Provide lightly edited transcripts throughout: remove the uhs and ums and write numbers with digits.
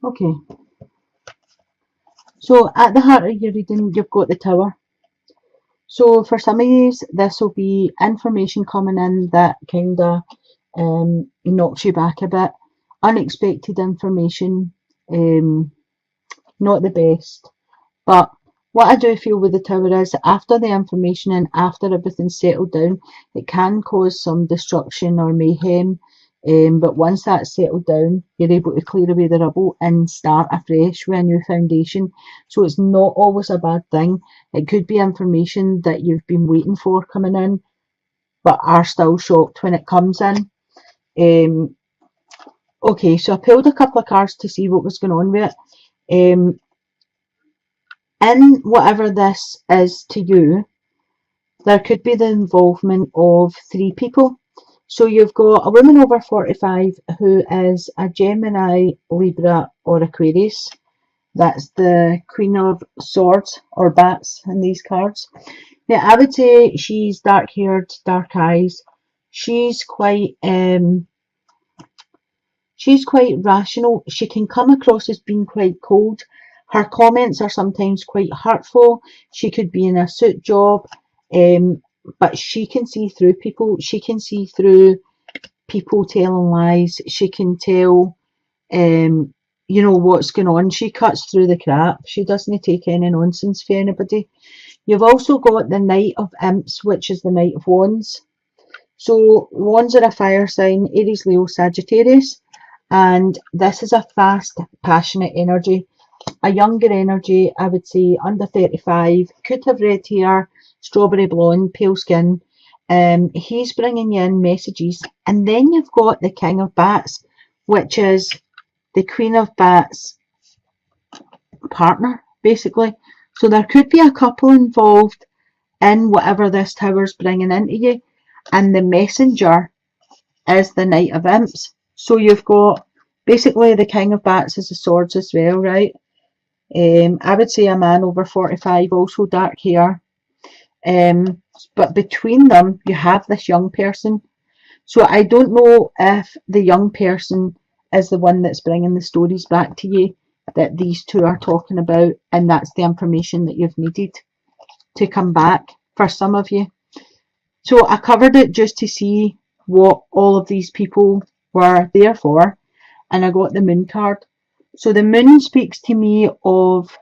Okay, so at the heart of your reading, you've got the Tower. So for some of you, this will be information coming in that kind of knocks you back a bit. Unexpected information, not the best. But what I do feel with the Tower is after the information and after everything's settled down, it can cause some destruction or mayhem. But once that's settled down, you're able to clear away the rubble and start afresh with a new foundation. So it's not always a bad thing. It could be information that you've been waiting for coming in, but are still shocked when it comes in. Um, okay, so I pulled a couple of cards to see what was going on with it. In whatever this is to you, there could be the involvement of three people. So you've got a woman over 45 who is a Gemini, Libra, or Aquarius. That's the Queen of Swords or Bats in these cards. Now, I would say she's dark haired, dark eyes. She's quite She's quite rational. She can come across as being quite cold. Her comments are sometimes quite hurtful. She could be in a suit job, but she can see through people. She can see through people telling lies. She can tell, what's going on. She cuts through the crap. She doesn't take any nonsense for anybody. You've also got the Knight of Imps, which is the Knight of Wands. So Wands are a fire sign, Aries, Leo, Sagittarius. And this is a fast, passionate energy, a younger energy, I would say under 35, could have red hair, strawberry blonde, pale skin. He's bringing you in messages. And then you've got the King of Bats, which is the Queen of Bats partner, basically. So there could be a couple involved in whatever this tower's bringing into you. And the messenger is the Knight of Imps. So you've got basically the King of Bats is the swords as well, right? I would say a man over 45, also dark hair. But between them, you have this young person. So I don't know if the young person is the one that's bringing the stories back to you that these two are talking about, and that's the information that you've needed to come back for some of you. So I covered it just to see what all of these people were there for, and I got the moon card. So the moon speaks to me of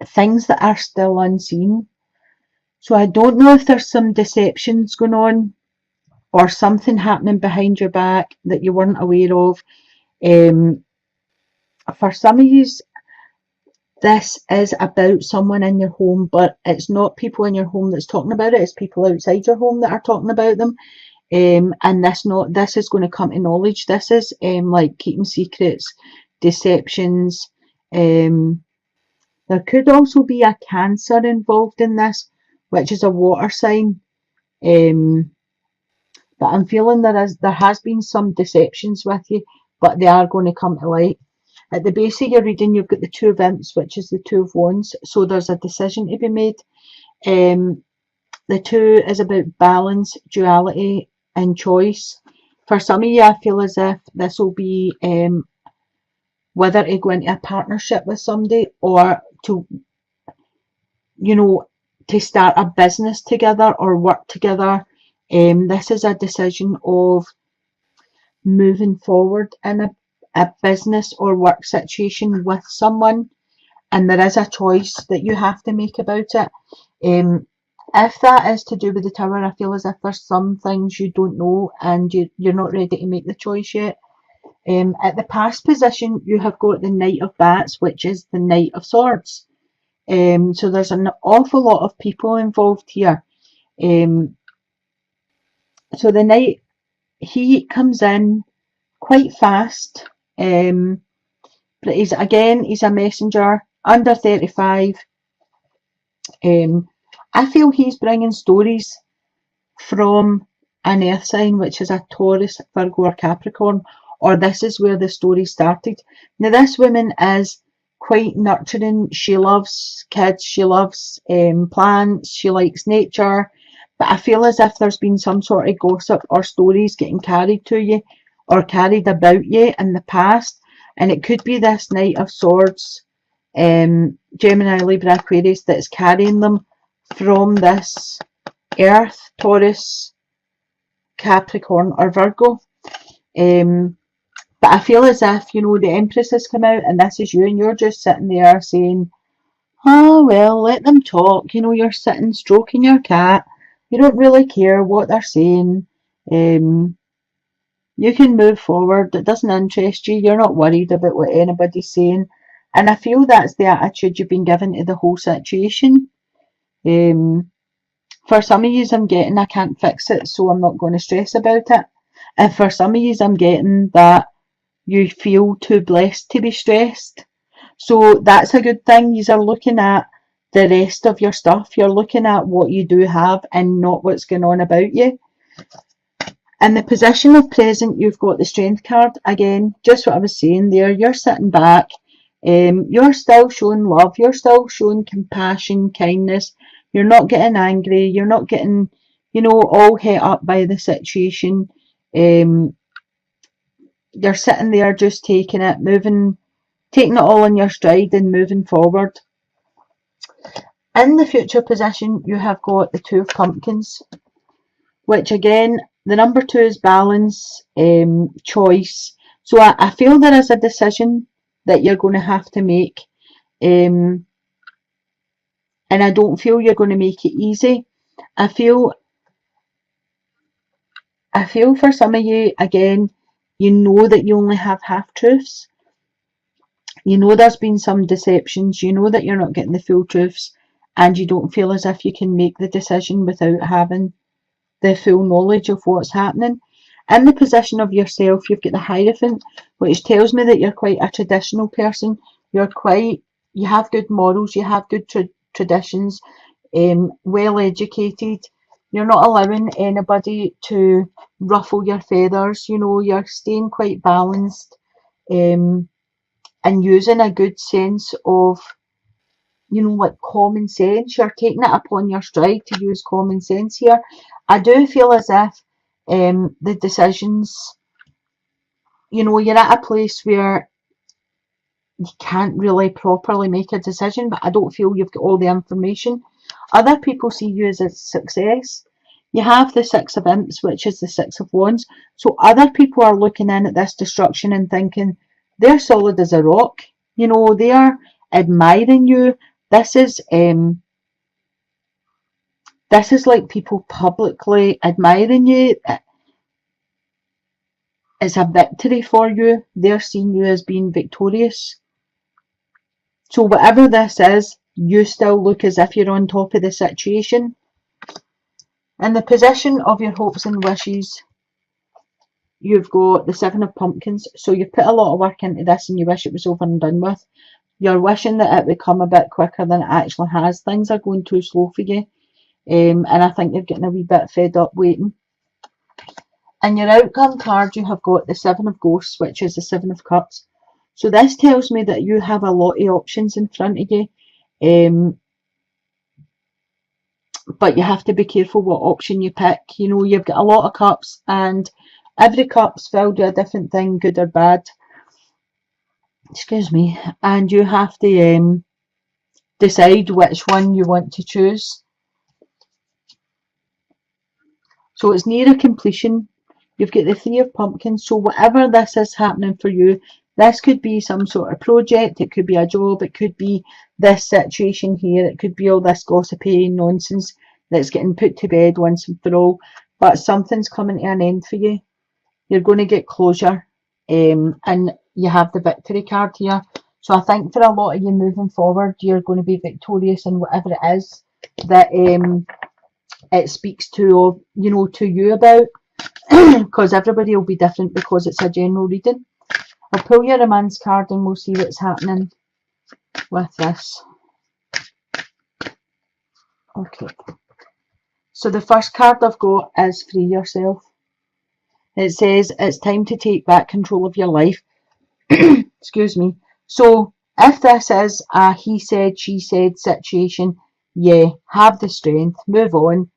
things that are still unseen. So I don't know if there's some deceptions going on or something happening behind your back that you weren't aware of. Um, for some of you, this is about someone in your home, but it's not people in your home that's talking about it. It's people outside your home that are talking about them. And this is going to come to knowledge. This is like keeping secrets, deceptions. There could also be a Cancer involved in this, which is a water sign. But I'm feeling there has been some deceptions with you, but they are going to come to light. At the base of your reading, you've got the Two of Imps, which is the Two of Wands. So there's a decision to be made. The two is about balance, duality, and choice. For some of you, I feel as if this will be whether to go into a partnership with somebody or to, to start a business together or work together. This is a decision of moving forward in a business or work situation with someone, and there is a choice that you have to make about it. If that is to do with the Tower, I feel as if there's some things you don't know and you're not ready to make the choice yet. At the past position, you have got the Knight of Bats, which is the Knight of Swords. So there's an awful lot of people involved here. So the Knight, he comes in quite fast, but he's a messenger, under 35. I feel he's bringing stories from an earth sign, which is a Taurus, Virgo, or Capricorn, or this is where the story started. Now, this woman is quite nurturing. She loves kids, she loves plants, she likes nature, but I feel as if there's been some sort of gossip or stories getting carried to you or carried about you in the past. And it could be this Knight of Swords, Gemini, Libra, Aquarius, that's carrying them from this Earth, Taurus, Capricorn or Virgo. But I feel as if, you know, the Empress has come out and this is you, and you're just sitting there saying, oh, well, let them talk. You know, you're sitting stroking your cat. You don't really care what they're saying. You can move forward. It doesn't interest you. You're not worried about what anybody's saying. And I feel that's the attitude you've been given to the whole situation. For some of you, I'm getting I can't fix it, so I'm not going to stress about it. And for some of you, I'm getting that you feel too blessed to be stressed. So that's a good thing. You are looking at the rest of your stuff. You're looking at what you do have and not what's going on about you. In the position of present, you've got the Strength card. Again, just what I was saying there. You're sitting back. You're still showing love. You're still showing compassion, kindness. You're not getting angry. You're not getting, you know, all het up by the situation. You're sitting there just taking it, taking it all in your stride and moving forward. In the future position, you have got the Two of Pumpkins, which again, the number 2 is balance, choice. So I feel there is a decision that you're going to have to make, and I don't feel you're going to make it easy. I feel for some of you, again, you know that you only have half-truths. You know there's been some deceptions. You know that you're not getting the full truths, and you don't feel as if you can make the decision without having the full knowledge of what's happening. In the position of yourself, you've got the Hierophant, which tells me that you're quite a traditional person. You have good morals, you have good traditions, well educated. You're not allowing anybody to ruffle your feathers. You know, you're staying quite balanced, and using a good sense of, you know, like common sense. You're taking it upon your stride to use common sense here. I do feel as if the decisions, you know, you're at a place where you can't really properly make a decision, but I don't feel you've got all the information. Other people see you as a success. You have the Six of Imps, which is the Six of Wands. So other people are looking in at this destruction and thinking they're solid as a rock. You know, they are admiring you. This is like people publicly admiring you. It's a victory for you. They're seeing you as being victorious. So whatever this is, you still look as if you're on top of the situation. In the position of your hopes and wishes, you've got the Seven of Pumpkins. So you've put a lot of work into this and you wish it was over and done with. You're wishing that it would come a bit quicker than it actually has. Things are going too slow for you. And I think you're getting a wee bit fed up waiting. In your outcome card, you have got the Seven of Ghosts, which is the Seven of Cups. So this tells me that you have a lot of options in front of you. But you have to be careful what option you pick. You know, you've got a lot of cups and every cup's filled with a different thing, good or bad. Excuse me. And you have to decide which one you want to choose. So it's near a completion. You've got the Three of Pumpkins. So whatever this is happening for you, this could be some sort of project. It could be a job. It could be this situation here. It could be all this gossipy nonsense that's getting put to bed once and for all. But something's coming to an end for you. You're going to get closure. And you have the victory card here. So I think for a lot of you moving forward, you're going to be victorious in whatever it is that it speaks to, you know, to you about. Because everybody will be different because it's a general reading. I'll pull your romance card and we'll see what's happening with this. Okay. So the first card I've got is Free Yourself. It says it's time to take back control of your life. Excuse me. So if this is a he said, she said situation, yeah, have the strength, move on,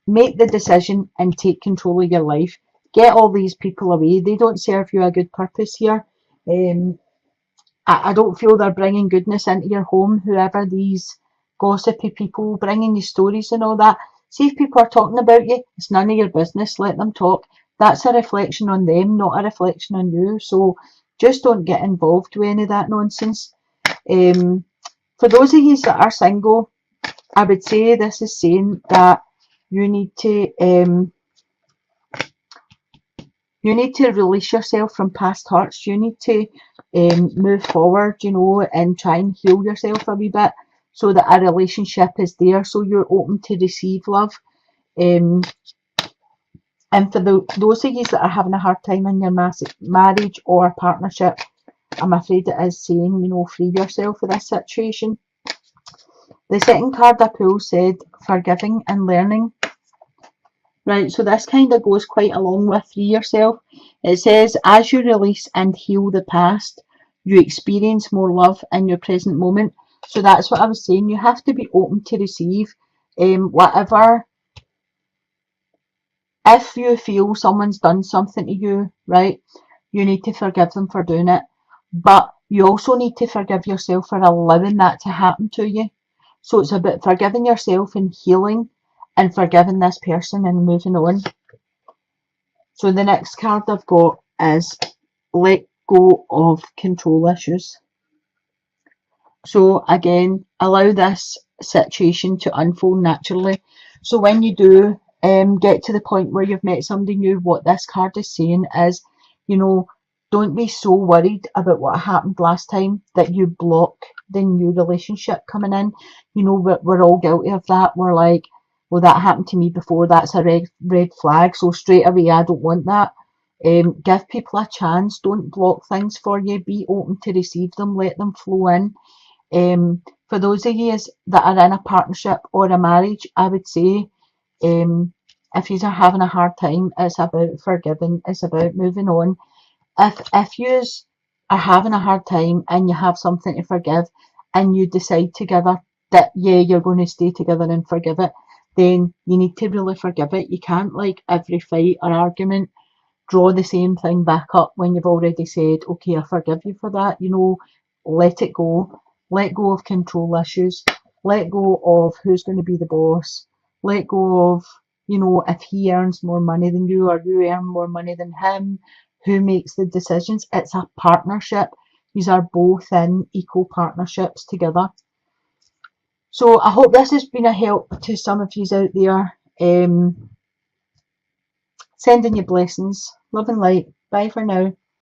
make the decision and take control of your life. Get all these people away. They don't serve you a good purpose here. I don't feel they're bringing goodness into your home, whoever these gossipy people bringing you stories and all that. See, if people are talking about you, it's none of your business, let them talk. That's a reflection on them, not a reflection on you. So just don't get involved with any of that nonsense. Um, for those of you that are single, I would say this is saying that you need to release yourself from past hurts. You need to move forward, and try and heal yourself a wee bit so that a relationship is there, so you're open to receive love. Um, and for those of you that are having a hard time in your marriage or partnership, I'm afraid it is saying, free yourself of this situation. The second card I pulled said forgiving and learning. Right, so this kind of goes quite along with free yourself. It says, as you release and heal the past, you experience more love in your present moment. So that's what I was saying. You have to be open to receive whatever. If you feel someone's done something to you, right, you need to forgive them for doing it. But you also need to forgive yourself for allowing that to happen to you. So it's about forgiving yourself and healing and forgiving this person and moving on. So the next card I've got is let go of control issues. So again, allow this situation to unfold naturally. So when you do get to the point where you've met somebody new, what this card is saying is, don't be so worried about what happened last time that you block the new relationship coming in. We're all guilty of that. We're like, well, that happened to me before. That's a red flag. So straight away, I don't want that. Give people a chance. Don't block things for you. Be open to receive them. Let them flow in. For those of you that are in a partnership or a marriage, I would say, if you are having a hard time, it's about forgiving, it's about moving on. If you are having a hard time and you have something to forgive and you decide together that, yeah, you're going to stay together and forgive it, then you need to really forgive it. You can't, like, every fight or argument draw the same thing back up when you've already said, okay, I forgive you for that. Let it go. Let go of control issues. Let go of who's going to be the boss. Let go of, if he earns more money than you or you earn more money than him, who makes the decisions. It's a partnership. These are both in equal partnerships together. So I hope this has been a help to some of you out there. Sending you blessings. Love and light. Bye for now.